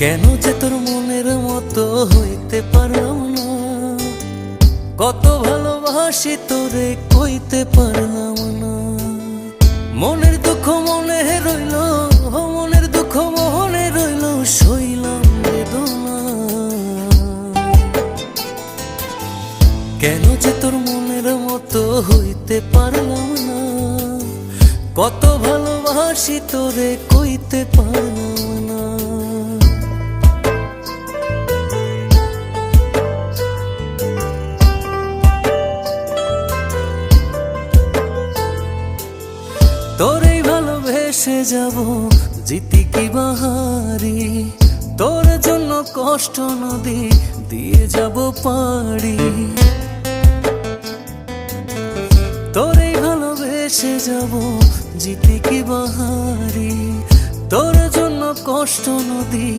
কেন যে তোর মনের মতো হইতে পারলাম না, কত ভালোবাসি তোরে কইতে পারলাম না। মনের দুঃখ মনে রইল, মনের দুঃখ মনে রইল, সইলাম বেদনা। কেন যে তোর মনের মতো হইতে পারলাম না, কত ভালোবাসি তোরে কইতে পারলাম না। তোরেই ভালোবেসে যাব জিতি কি বাহারি, তোর জন্য কষ্ট নদী দিয়ে যাব পাড়ি। তোরেই ভালোবেসে যাব জিতি কি বাহারি, তোর জন্য কষ্ট নদী